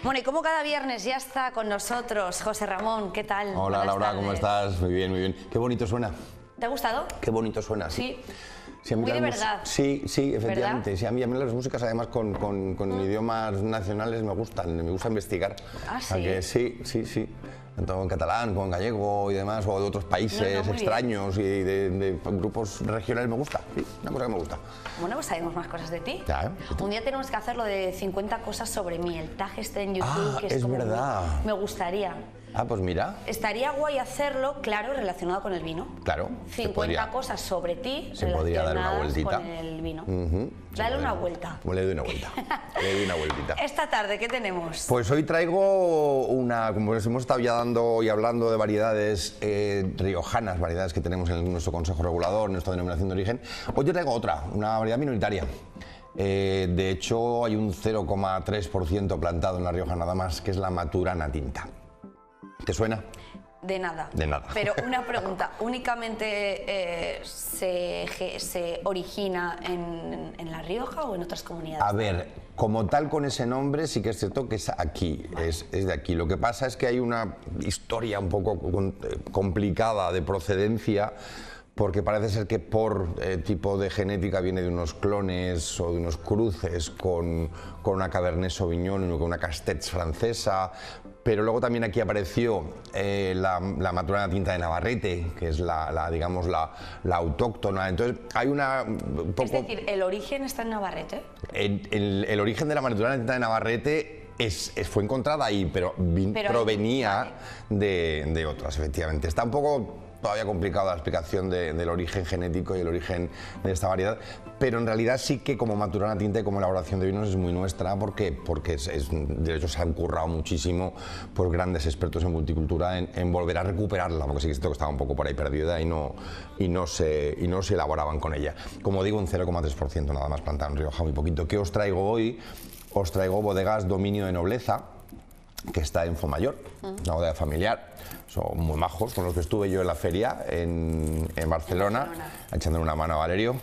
Bueno, y como cada viernes ya está con nosotros José Ramón, ¿qué tal? Hola, Buenas Laura, tardes. ¿cómo estás? Muy bien, muy bien. Qué bonito suena. ¿Te ha gustado? Qué bonito suena. Sí. Sí, a mí Muy de las verdad. Sí, efectivamente. ¿Verdad? Sí, a mí las músicas, además, con idiomas nacionales me gusta investigar. Ah, O sea ¿sí? que sí. Tanto en catalán, con gallego y demás, o de otros países muy extraños y de grupos regionales me gusta. Sí, una cosa que me gusta. Bueno, pues sabemos más cosas de ti. Ya, Un día tenemos que hacer lo de 50 cosas sobre mí. El tag está en YouTube, Ah, que es es como verdad. Me gustaría. Ah, pues mira, Estaría guay hacerlo, claro, relacionado con el vino. claro. 50 cosas sobre ti se podría dar una relacionadas vueltita. con el vino. Se Dale podría. una vuelta. Le doy una vuelta. Le doy una vueltita. Esta tarde, ¿qué tenemos? Pues hoy traigo como hemos estado ya dando y hablando de variedades riojanas, variedades que tenemos en nuestro Consejo Regulador, en nuestra denominación de origen, hoy te traigo otra, una variedad minoritaria. De hecho, hay un 0,3% plantado en La Rioja nada más, que es la Maturana tinta. ¿Te suena? De nada. De nada. Pero una pregunta, ¿únicamente se origina en La Rioja o en otras comunidades? A ver, como tal con ese nombre sí que es cierto que es aquí, es de aquí. Lo que pasa es que hay una historia un poco complicada de procedencia, porque parece ser que por tipo de genética viene de unos clones o de unos cruces con una Cabernet Sauvignon y con una Castex francesa, pero luego también aquí apareció la Maturana tinta de Navarrete, que es digamos la autóctona. Entonces hay un poco... Es decir, ¿el origen está en Navarrete? El origen de la Maturana tinta de Navarrete fue encontrada ahí, pero provenía de otras, efectivamente. Está un poco todavía complicada la explicación del origen genético y el origen de esta variedad, pero en realidad sí que como Maturana tinta y como elaboración de vinos es muy nuestra, porque de hecho se han currado muchísimo por grandes expertos en multicultura en volver a recuperarla, porque sí que es cierto que estaba un poco por ahí perdida y no se elaboraban con ella. Como digo, un 0,3% nada más plantado en Rioja, muy poquito. ¿Qué os traigo hoy? Os traigo Bodegas Dominio de Nobleza, que está en Fomayor, una bodega familiar. Son muy majos, con los que estuve yo en la feria en Barcelona, echándole una mano a Valerio.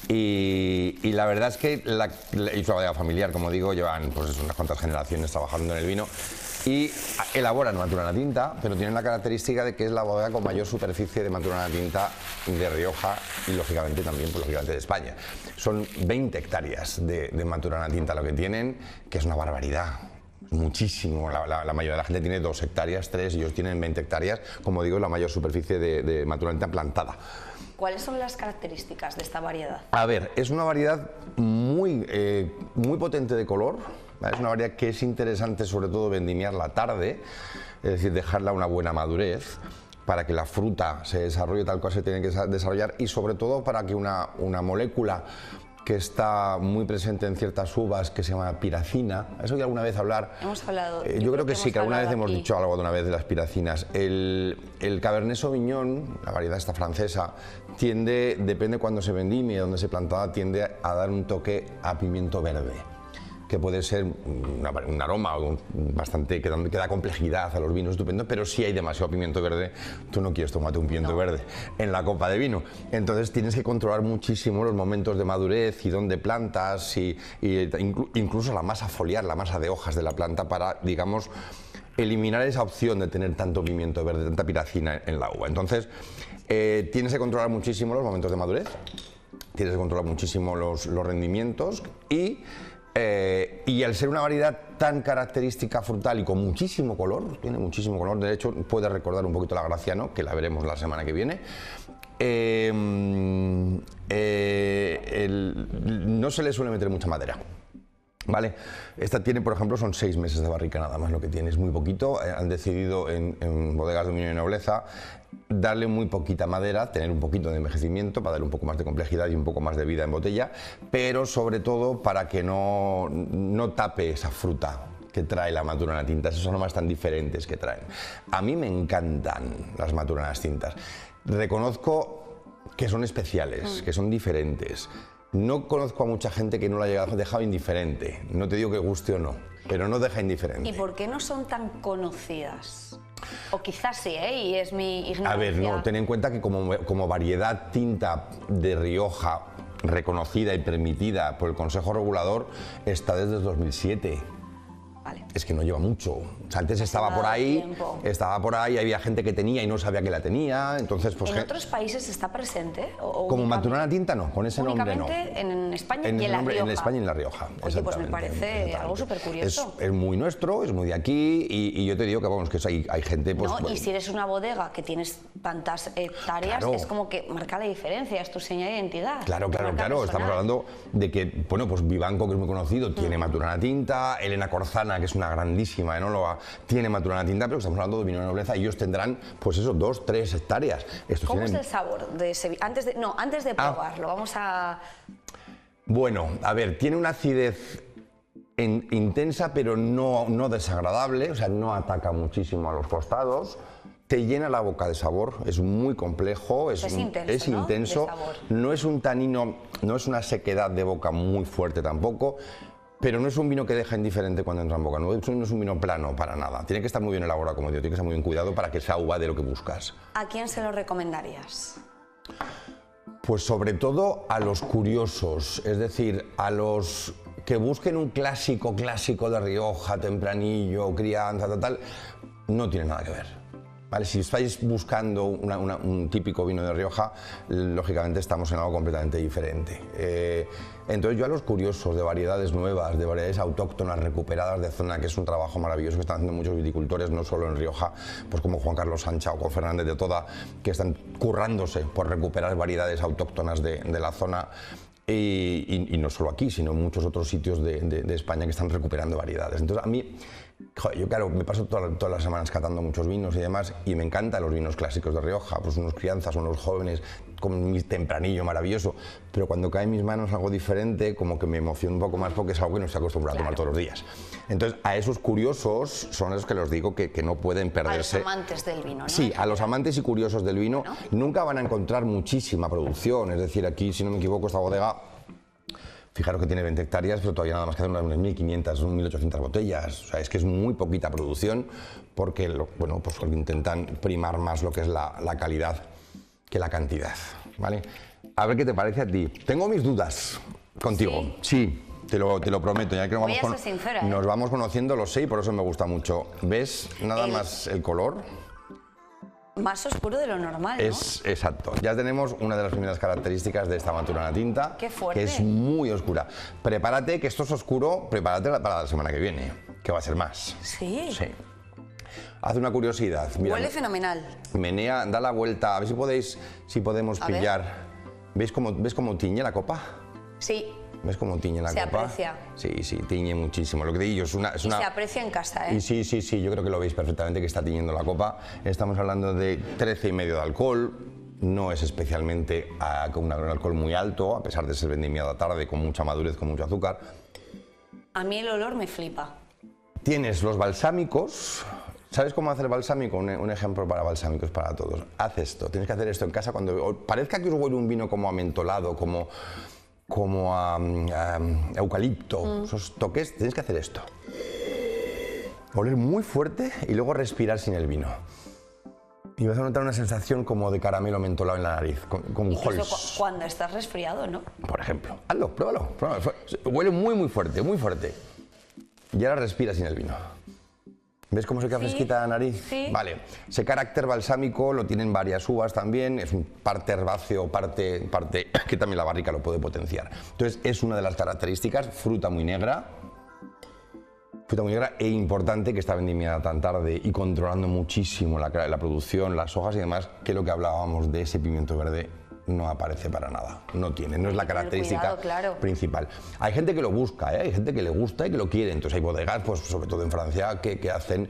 Y la verdad es que es una bodega familiar, como digo, llevan pues unas cuantas generaciones trabajando en el vino y elaboran Maturana tinta, pero tienen la característica de que es la bodega con mayor superficie de Maturana tinta de Rioja y lógicamente también de España. Son 20 hectáreas de Maturana tinta lo que tienen, que es una barbaridad. Muchísimo, la mayoría de la gente tiene 2 hectáreas, 3, y ellos tienen 20 hectáreas, como digo, es la mayor superficie de Maturana tinta plantada. ¿Cuáles son las características de esta variedad? A ver, es una variedad muy potente de color, ¿vale? Es una variedad que es interesante sobre todo vendimiarla tarde, es decir, dejarla una buena madurez, para que la fruta se desarrolle tal cual se tiene que desarrollar y sobre todo para que una molécula que está muy presente en ciertas uvas, que se llama piracina. ¿Eso que alguna vez hablar? Hemos hablado. Yo creo que sí, que alguna vez hemos aquí. dicho algo de una vez de las piracinas. El Cabernet Sauvignon, la variedad esta francesa, depende cuando se vendimia, donde se plantaba, tiende a dar un toque a pimiento verde, que puede ser un aroma bastante que da complejidad a los vinos, estupendo, pero si hay demasiado pimiento verde, tú no quieres tomarte un pimiento verde en la copa de vino. Entonces tienes que controlar muchísimo los momentos de madurez y dónde plantas, y incluso la masa foliar, la masa de hojas de la planta, para, digamos, eliminar esa opción de tener tanto pimiento verde, tanta piracina en la uva. Entonces tienes que controlar muchísimo los momentos de madurez, tienes que controlar muchísimo los rendimientos y al ser una variedad tan característica frutal y con muchísimo color, tiene muchísimo color, de hecho puede recordar un poquito a la Graciano, que la veremos la semana que viene, no se le suele meter mucha madera. ¿Vale? Esta tiene, por ejemplo, son 6 meses de barrica nada más lo que tiene, es muy poquito. Han decidido en Bodegas Dominio de Nobleza darle muy poquita madera, tener un poquito de envejecimiento para darle un poco más de complejidad y un poco más de vida en botella, pero sobre todo para que no tape esa fruta que trae la Maturana tinta, esos aromas tan diferentes que traen. A mí me encantan las Maturanas tintas. Reconozco que son especiales, que son diferentes. No conozco a mucha gente que no la haya dejado indiferente. No te digo que guste o no, pero no deja indiferente. ¿Y por qué no son tan conocidas? O quizás sí, y es mi ignorancia. A ver, no, ten en cuenta que como variedad tinta de Rioja reconocida y permitida por el Consejo Regulador está desde el 2007. Vale. es que no lleva mucho. O sea, antes estaba por ahí, había gente que tenía y no sabía que la tenía, entonces pues... ¿En otros países está presente? ¿O como Maturana Tinta no, con ese nombre no. Únicamente en España y en La Rioja. En España y en La Rioja. Oye, pues me parece algo súper curioso. Es muy nuestro, es muy de aquí y yo te digo que vamos, que hay gente... Pues, no, bueno. Y si eres una bodega que tienes tantas hectáreas, claro, es como que marca la diferencia, es tu señal de identidad. Claro, estamos hablando de que, bueno, pues Vivanco, que es muy conocido, tiene Maturana Tinta, Elena Corzana, que es una grandísima enóloga, tiene Maturana Tinta, pero estamos hablando de vino de nobleza y ellos tendrán, pues eso, 2, 3 hectáreas. ¿Cómo es el sabor de ese vino? Antes de probarlo, vamos a... Bueno, a ver, tiene una acidez intensa, pero no desagradable, o sea, no ataca muchísimo a los costados. Te llena la boca de sabor, es muy complejo, es intenso, no es un tanino, no es una sequedad de boca muy fuerte tampoco, pero no es un vino que deja indiferente cuando entra en boca, no es un vino plano para nada, tiene que estar muy bien elaborado, como digo, tiene que estar muy bien cuidado para que sea uva de lo que buscas. ¿A quién se lo recomendarías? Pues sobre todo a los curiosos, es decir, a los que busquen un clásico de Rioja, tempranillo, crianza, tal, no tiene nada que ver. Vale, si estáis buscando un típico vino de Rioja, lógicamente estamos en algo completamente diferente. Entonces yo a los curiosos de variedades nuevas, de variedades autóctonas recuperadas de zona, que es un trabajo maravilloso que están haciendo muchos viticultores, no solo en Rioja, pues como Juan Carlos Sancha o Juan Fernández de Toda, que están currándose por recuperar variedades autóctonas de la zona. Y no solo aquí, sino en muchos otros sitios de España que están recuperando variedades. Entonces a mí, joder, yo claro, me paso todas las semanas catando muchos vinos y demás, y me encantan los vinos clásicos de Rioja, pues unos crianzas, unos jóvenes, con mi tempranillo maravilloso, pero cuando cae en mis manos algo diferente, como que me emociona un poco más porque es algo que no estoy acostumbrado a tomar todos los días. Entonces a esos curiosos son esos que les digo que no pueden perderse. A los amantes del vino, ¿no? Sí, a los amantes y curiosos del vino. Bueno, nunca van a encontrar muchísima producción, es decir, aquí, si no me equivoco, esta bodega, fijaros que tiene 20 hectáreas, pero todavía nada más que hacer unas 1.500, 1.800 botellas. O sea, es que es muy poquita producción porque, bueno, pues intentan primar más lo que es la calidad que la cantidad, ¿vale? A ver qué te parece a ti. Tengo mis dudas contigo. Sí, te lo prometo. Ya que nos vamos conociendo, lo sé, y por eso me gusta mucho. ¿Ves nada más el color? Más oscuro de lo normal, ¿no? Exacto. Ya tenemos una de las primeras características de esta Maturana Tinta. ¡Qué fuerte! Que es muy oscura. Prepárate, que esto es oscuro, prepárate para la semana que viene, que va a ser más. ¿Sí? Sí. Haz una curiosidad. Mira, huele fenomenal. Menea, da la vuelta, a ver si podemos pillar. ¿Ves cómo tiñe la copa? Sí. ¿Ves cómo tiñe la copa? Se aprecia. Sí, tiñe muchísimo. Lo que te digo, y se aprecia en casa, ¿eh? Y sí, yo creo que lo veis perfectamente que está tiñendo la copa. Estamos hablando de 13,5 de alcohol. No es especialmente con un alcohol muy alto, a pesar de ser vendimiada tarde, con mucha madurez, con mucho azúcar. A mí el olor me flipa. Tienes los balsámicos. ¿Sabes cómo hacer balsámico? Un ejemplo para balsámicos para todos. Haz esto, tienes que hacer esto en casa cuando parezca que os huele un vino como a mentolado, como a eucalipto, esos toques, tienes que hacer esto. Oler muy fuerte y luego respirar sin el vino. Y vas a notar una sensación como de caramelo mentolado en la nariz, con Halls. Cuando estás resfriado, ¿no? Por ejemplo. Hazlo, pruébalo. Huele muy fuerte, muy fuerte. Y ahora respira sin el vino. ¿Ves cómo se queda fresquita la nariz? Sí. Vale. Ese carácter balsámico lo tienen varias uvas también, es un parte herbáceo, parte que también la barrica lo puede potenciar. Entonces es una de las características, fruta muy negra e importante, que está vendimiada tan tarde y controlando muchísimo la producción, las hojas y demás, que lo que hablábamos de ese pimiento verde no aparece para nada, no es la característica principal. Hay gente que lo busca, hay gente que le gusta y que lo quiere, entonces hay bodegas, pues sobre todo en Francia, que hacen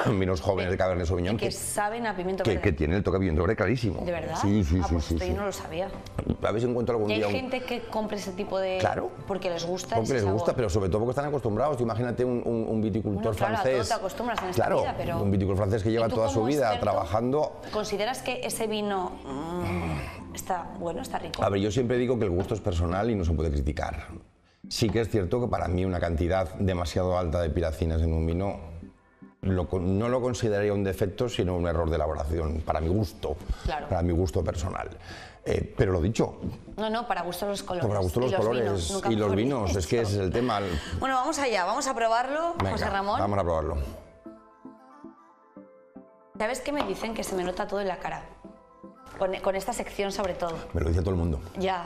vinos jóvenes de Cabernet Sauvignon que saben a pimiento verde. Que tienen el toque de pimiento verde clarísimo. ¿De verdad? Sí. Yo no lo sabía. A ver si encuentro algún día. Hay gente que compra ese tipo de... Claro. Porque les gusta porque ese les gusta, sabor. pero sobre todo porque están acostumbrados. Imagínate un viticultor francés. Claro, a todo te acostumbras en esta vida, pero... un viticultor francés que lleva toda su vida trabajando. ¿Consideras que ese vino está bueno, está rico? A ver, yo siempre digo que el gusto es personal y no se puede criticar. Sí que es cierto que para mí una cantidad demasiado alta de piracinas en un vino no lo consideraría un defecto, sino un error de elaboración, para mi gusto, para mi gusto personal. Pero lo dicho, No, para gustos los colores. para gustos los Y colores vinos, nunca y los mejor vinos, es que dicho. ese es el tema. Bueno, vamos allá, vamos a probarlo, Venga, José Ramón. vamos a probarlo. ¿Sabes qué me dicen? Que se me nota todo en la cara. Con esta sección sobre todo. Me lo dice todo el mundo. Ya.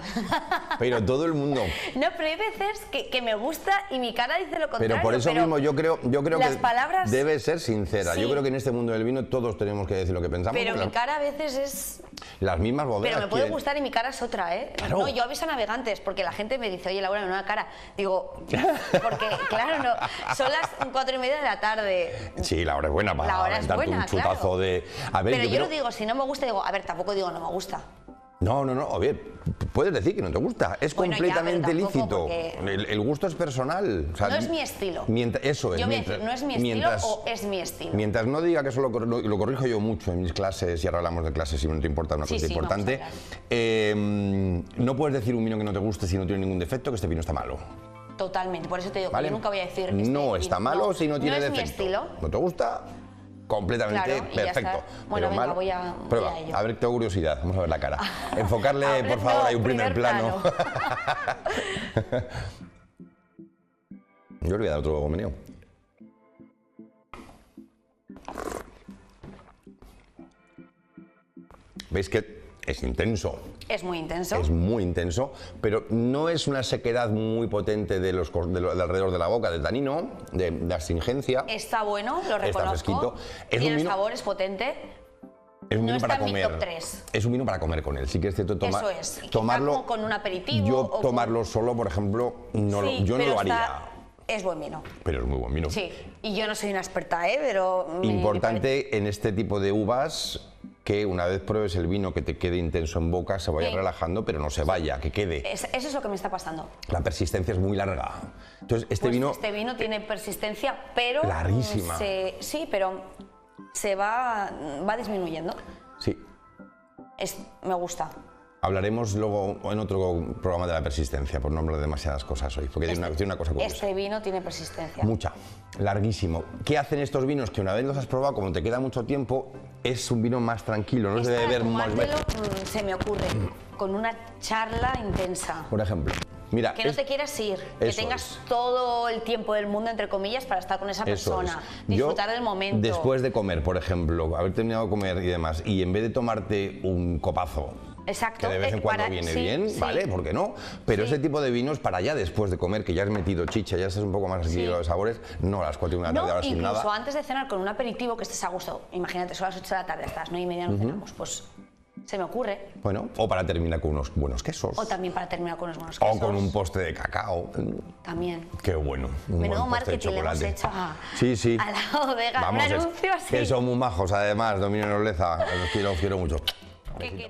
Pero todo el mundo. No, pero hay veces que me gusta y mi cara dice lo contrario. Pero por eso mismo yo creo las que palabras... debe ser sincera. Sí. Yo creo que en este mundo del vino todos tenemos que decir lo que pensamos. Pero porque mi cara a veces es... las mismas bodegas. Pero me puede quieren- gustar y mi cara es otra, ¿eh? Claro. No, yo aviso a navegantes porque la gente me dice, oye, Laura, menuda cara. Digo, porque, claro, no, son las 4:30 de la tarde. Sí, la hora es buena para La hora es aventarte buena, un chutazo claro. de... A ver, Pero yo creo- no digo, si no me gusta, digo, a ver, tampoco digo no me gusta. No, a ver, puedes decir que no te gusta, es Bueno, ya, completamente pero tampoco lícito. porque- El gusto es personal. O sea, No es mi estilo. Eso es. Yo voy a decir, no es mi estilo o es mi estilo. Mientras no diga que eso lo corrijo yo mucho en mis clases, y ahora hablamos de clases si no te importa una Sí, cosa sí, importante, vamos a no puedes decir un vino que no te guste si no tiene ningún defecto, que este vino está malo. Totalmente, por eso te digo, que ¿Vale? yo nunca voy a decir... No este está vino, malo si no tiene es defecto. mi estilo. ¿No te gusta? Completamente Claro, y ya perfecto. está. Bueno, Pero venga, malo. voy a Prueba, ello. a ver, tengo curiosidad. Vamos a ver la cara. Enfocarle, A ver, por favor, no, hay un primer plano. Yo le voy a dar otro meneo. ¿Veis que es intenso? Es muy intenso. Es muy intenso, pero no es una sequedad muy potente de alrededor de la boca, de tanino, de astringencia. Está bueno, lo reconozco. fresquito. Es Tiene un vino- sabor, es potente. Es un No vino está para en mi comer. top 3. Es un vino para comer con él. Sí que es cierto Eso es. Quizá tomarlo como con un aperitivo Yo o con- tomarlo solo, por ejemplo, no Sí, yo no pero lo haría. Es buen vino. Pero es muy buen vino. Sí, y yo no soy una experta, ¿eh? Pero... me parece- Importante en este tipo de uvas que una vez pruebes el vino que te quede intenso en boca, se vaya Sí. relajando, pero no se vaya, que quede. Eso es lo que me está pasando. La persistencia es muy larga. Entonces, este Pues vino... este vino tiene persistencia, pero... Larguísima. Sí, pero se va disminuyendo. Sí. Me gusta. Hablaremos luego en otro programa de la persistencia, por no hablar de demasiadas cosas hoy, porque tiene una cosa curiosa. Este vino tiene persistencia. Mucha, larguísimo. ¿Qué hacen estos vinos? Que una vez los has probado, como te queda mucho tiempo, es un vino más tranquilo, no Es se debe para beber más tomártelo, veces. se me ocurre, con una charla intensa. Por ejemplo, mira, Que no te quieras ir, que eso tengas es. todo el tiempo del mundo, entre comillas, para estar con esa eso persona, es. disfrutar Yo, del momento. después de comer, por ejemplo, haber terminado de comer y demás, y en vez de tomarte un copazo, Exacto. que de vez en cuando viene sí, bien, sí. ¿vale? ¿Por qué no? Pero Sí. ese tipo de vinos para ya después de comer, que ya has metido chicha, ya estás un poco más adquirido de sabores, no a las 4:30 de la tarde, ahora sin incluso nada. antes de cenar con un aperitivo que estés a gusto. Imagínate, son las 8 de la tarde, hasta las 9:30 no cenamos. Pues se me ocurre. Bueno, o para terminar con unos buenos quesos. O también para terminar con unos buenos quesos. O con un postre de cacao. También. Qué bueno. Un Menudo buen postre de marketing le hemos chocolate. hecho Sí, sí. a la bodega. Vamos, Un anuncio así. que son muy majos, además, Dominio Nobleza. Los quiero mucho. Que quería-